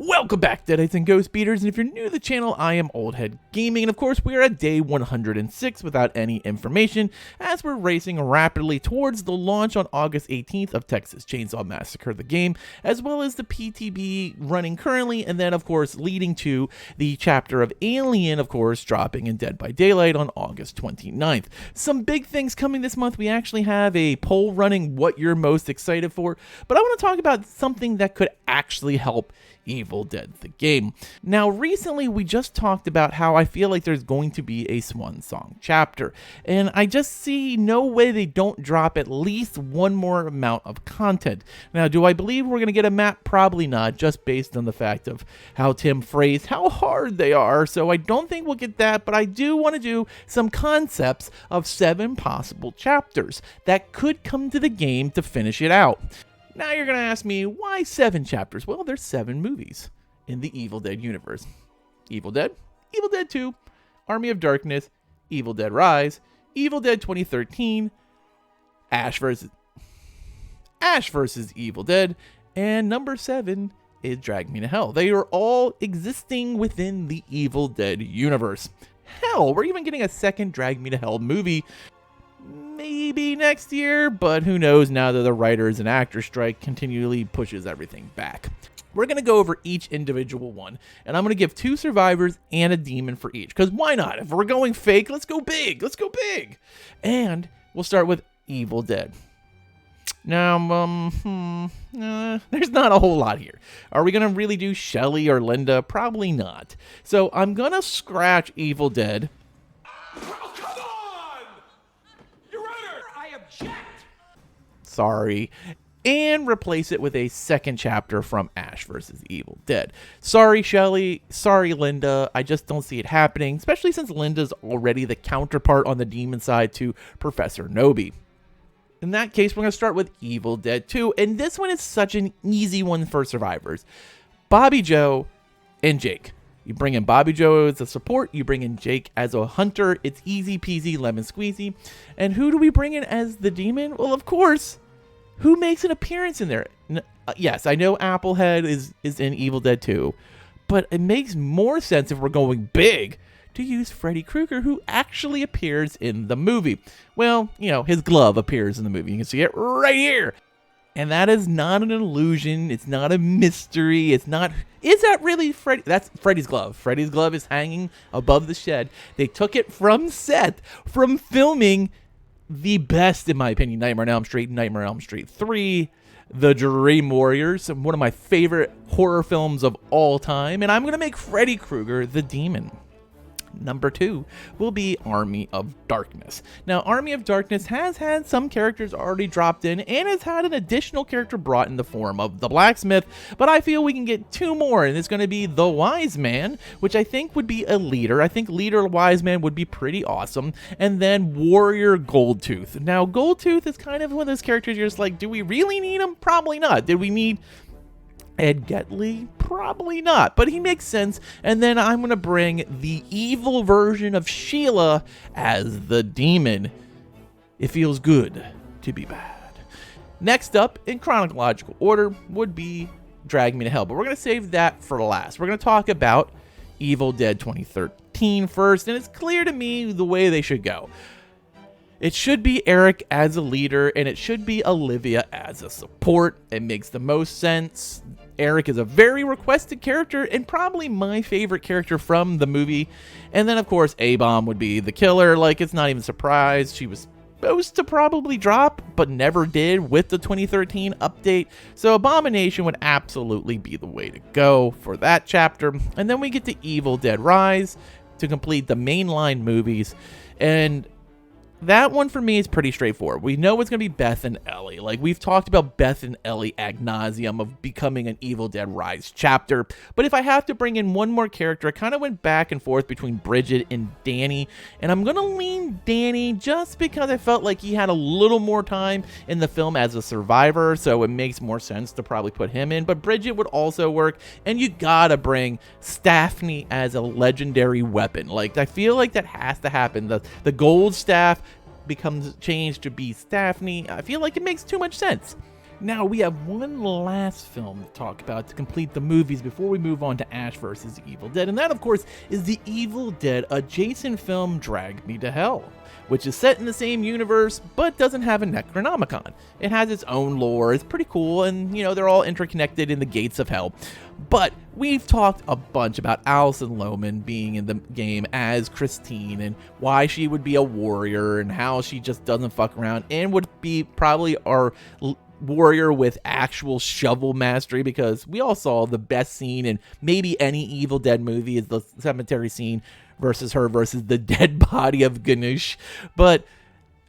Welcome back, Deadites and Ghost Beaters, and if you're new to the channel, I am Oldhead Gaming, and of course we are at day 106 without any information, as we're racing rapidly towards the launch on August 18th of Texas Chainsaw Massacre the game, as well as the PTB running currently, and then of course leading to the chapter of Alien, of course, dropping in Dead by Daylight on August 29th. Some big things coming this month. We actually have a poll running what you're most excited for, but I want to talk about something that could actually help Evil Dead the game. Now, recently we just talked about how I feel like there's going to be a swan song chapter, and I just see no way they don't drop at least one more amount of content. Now, do I believe we're going to get a map? Probably not, just based on the fact of how Tim phrased how hard they are, so I don't think we'll get that, but I do want to do some concepts of 7 possible chapters that could come to the game to finish it out. Now you're going to ask me, why 7 chapters? Well, there's 7 movies in the Evil Dead universe. Evil Dead, Evil Dead 2, Army of Darkness, Evil Dead Rise, Evil Dead 2013, Ash vs. Evil Dead, and number 7 is Drag Me to Hell. They are all existing within the Evil Dead universe. Hell, we're even getting a second Drag Me to Hell movie. Maybe next year, but who knows now that the writers and actors strike continually pushes everything back. We're going to go over each individual one, and I'm going to give 2 survivors and a demon for each, because why not? If we're going fake, let's go big. Let's go big. And we'll start with Evil Dead. Now, there's not a whole lot here. Are we going to really do Shelly or Linda? Probably not. So I'm going to scratch Evil Dead. Sorry, and replace it with a second chapter from Ash vs. Evil Dead. Sorry, Shelly. Sorry, Linda. I just don't see it happening, especially since Linda's already the counterpart on the demon side to Professor Nobi. In that case, we're going to start with Evil Dead 2, and this one is such an easy one for survivors. Bobby Joe and Jake. You bring in Bobby Joe as a support, you bring in Jake as a hunter. It's easy peasy lemon squeezy. And who do we bring in as the demon? Well, of course, who makes an appearance in there? Yes, I know Applehead is in Evil Dead 2, but it makes more sense if we're going big to use Freddy Krueger, who actually appears in the movie. Well, you know, his glove appears in the movie. You can see it right here. And that is not an illusion. It's not a mystery. It's not... Is that really Freddy? That's Freddy's glove. Freddy's glove is hanging above the shed. They took it from set, from filming the best, in my opinion, Nightmare on Elm Street, Nightmare on Elm Street 3, The Dream Warriors, one of my favorite horror films of all time. And I'm going to make Freddy Krueger the demon. Number 2 will be Army of Darkness. Now, Army of Darkness has had some characters already dropped in and has had an additional character brought in the form of the blacksmith, but I feel we can get 2 more, and it's going to be the Wise Man, which I think would be a leader. I think Leader Wise Man would be pretty awesome, and then Warrior Goldtooth. Now, Goldtooth is kind of one of those characters you're just like, do we really need him? Probably not. Did we need Ed Getley? Probably not, but he makes sense. And then I'm going to bring the evil version of Sheila as the demon. It feels good to be bad. Next up, in chronological order, would be Drag Me to Hell, but we're going to save that for last. We're going to talk about Evil Dead 2013 first, and it's clear to me the way they should go. It should be Eric as a leader, and it should be Olivia as a support. It makes the most sense. Eric is a very requested character, and probably my favorite character from the movie. And then, of course, A-Bomb would be the killer. Like, it's not even a surprise. She was supposed to probably drop, but never did with the 2013 update. So Abomination would absolutely be the way to go for that chapter. And then we get to Evil Dead Rise to complete the mainline movies. And that one for me is pretty straightforward. We know it's going to be Beth and Ellie. Like, we've talked about Beth and Ellie ad nauseum of becoming an Evil Dead Rise chapter. But if I have to bring in one more character, I kind of went back and forth between Bridget and Danny. And I'm going to lean Danny just because I felt like he had a little more time in the film as a survivor. So it makes more sense to probably put him in. But Bridget would also work. And you got to bring Staffney as a legendary weapon. Like, I feel like that has to happen. The gold staff becomes changed to be Staffney. I feel like it makes too much sense. Now, we have one last film to talk about to complete the movies before we move on to Ash vs. Evil Dead, and that, of course, is the Evil Dead adjacent film Drag Me to Hell, which is set in the same universe but doesn't have a Necronomicon. It has its own lore, it's pretty cool, and, they're all interconnected in the gates of hell. But we've talked a bunch about Alison Lohman being in the game as Christine and why she would be a warrior and how she just doesn't fuck around and would be probably our warrior with actual shovel mastery, because we all saw the best scene in maybe any Evil Dead movie is the cemetery scene versus the dead body of Ganush. But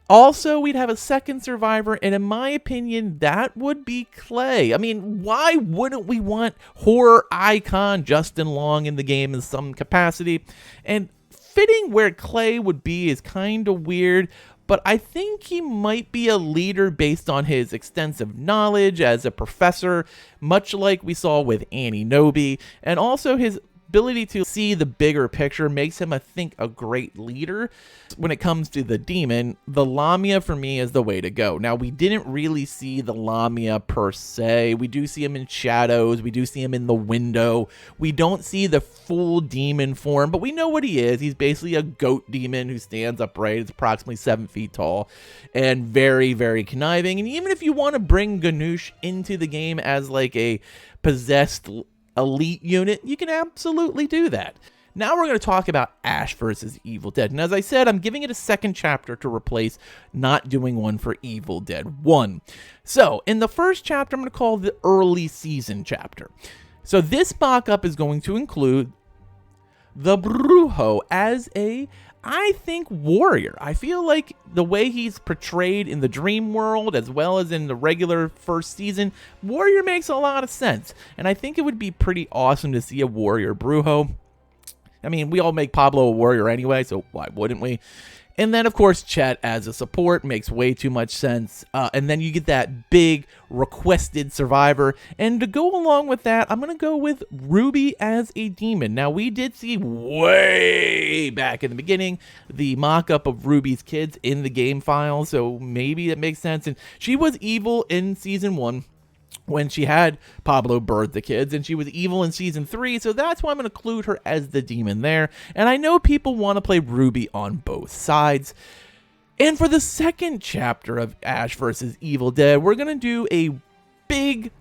also, we'd have a second survivor, and in my opinion, that would be Clay. I mean, why wouldn't we want horror icon Justin Long in the game in some capacity? And fitting where Clay would be is kind of weird, but I think he might be a leader based on his extensive knowledge as a professor, much like we saw with Annie Nobe, and also his ability to see the bigger picture makes him, I think, a great leader. When it comes to the demon, the Lamia for me is the way to go. Now, we didn't really see the Lamia per se. We do see him in shadows. We do see him in the window. We don't see the full demon form, but we know what he is. He's basically a goat demon who stands upright. It's approximately 7 feet tall and very, very conniving. And even if you want to bring Ganush into the game as like a possessed elite unit, you can absolutely do that. Now we're going to talk about Ash vs. Evil Dead. And as I said, I'm giving it a second chapter to replace not doing one for Evil Dead 1. So, in the first chapter, I'm going to call the early season chapter. So this mock-up is going to include the Brujo as I think, warrior. I feel like the way he's portrayed in the dream world as well as in the regular first season, warrior makes a lot of sense. And I think it would be pretty awesome to see a warrior Brujo. I mean, we all make Pablo a warrior anyway, so why wouldn't we? And then, of course, Chet as a support makes way too much sense. And then you get that big requested survivor. And to go along with that, I'm going to go with Ruby as a demon. Now, we did see way back in the beginning the mock-up of Ruby's kids in the game file, so maybe it makes sense. And she was evil in Season 1. When she had Pablo birth the kids, and she was evil in Season 3, so that's why I'm going to include her as the demon there. And I know people want to play Ruby on both sides. And for the second chapter of Ash vs. Evil Dead, we're going to do a big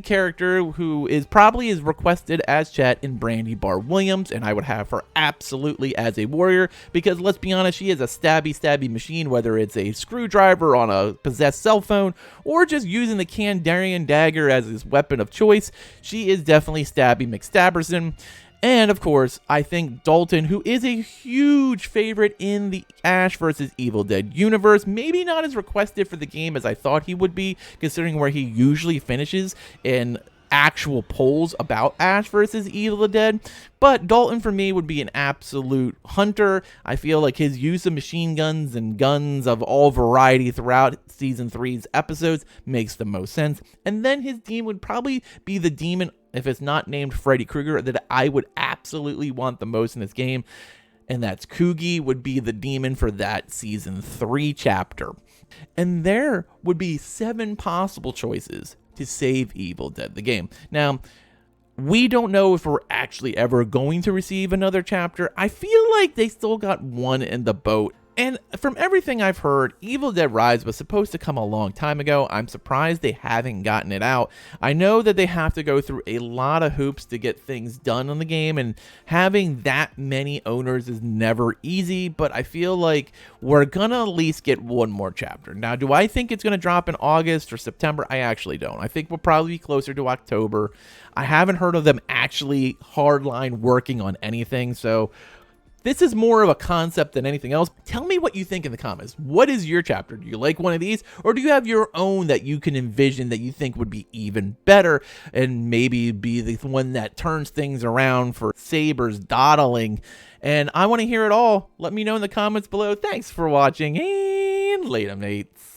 character who is probably as requested as Chet in Brandy Barr Williams, and I would have her absolutely as a warrior, because let's be honest, she is a stabby machine, whether it's a screwdriver on a possessed cell phone or just using the Kandarian dagger as his weapon of choice. She is definitely Stabby McStabberson. And, of course, I think Dalton, who is a huge favorite in the Ash vs. Evil Dead universe, maybe not as requested for the game as I thought he would be, considering where he usually finishes in actual polls about Ash vs. Evil Dead. But Dalton, for me, would be an absolute hunter. I feel like his use of machine guns and guns of all variety throughout Season 3's episodes makes the most sense. And then his demon would probably be the demon, if it's not named Freddy Krueger, that I would absolutely want the most in this game. And that's Coogie would be the demon for that Season 3 chapter. And there would be 7 possible choices to save Evil Dead the game. Now, we don't know if we're actually ever going to receive another chapter. I feel like they still got one in the boat. And from everything I've heard, Evil Dead Rise was supposed to come a long time ago. I'm surprised they haven't gotten it out. I know that they have to go through a lot of hoops to get things done on the game, and having that many owners is never easy, but I feel like we're gonna at least get one more chapter. Now, do I think it's gonna drop in August or September? I actually don't. I think we'll probably be closer to October. I haven't heard of them actually hardline working on anything, so this is more of a concept than anything else. Tell me what you think in the comments. What is your chapter? Do you like one of these? Or do you have your own that you can envision that you think would be even better and maybe be the one that turns things around for Saber's dawdling? And I want to hear it all. Let me know in the comments below. Thanks for watching, and later, mates.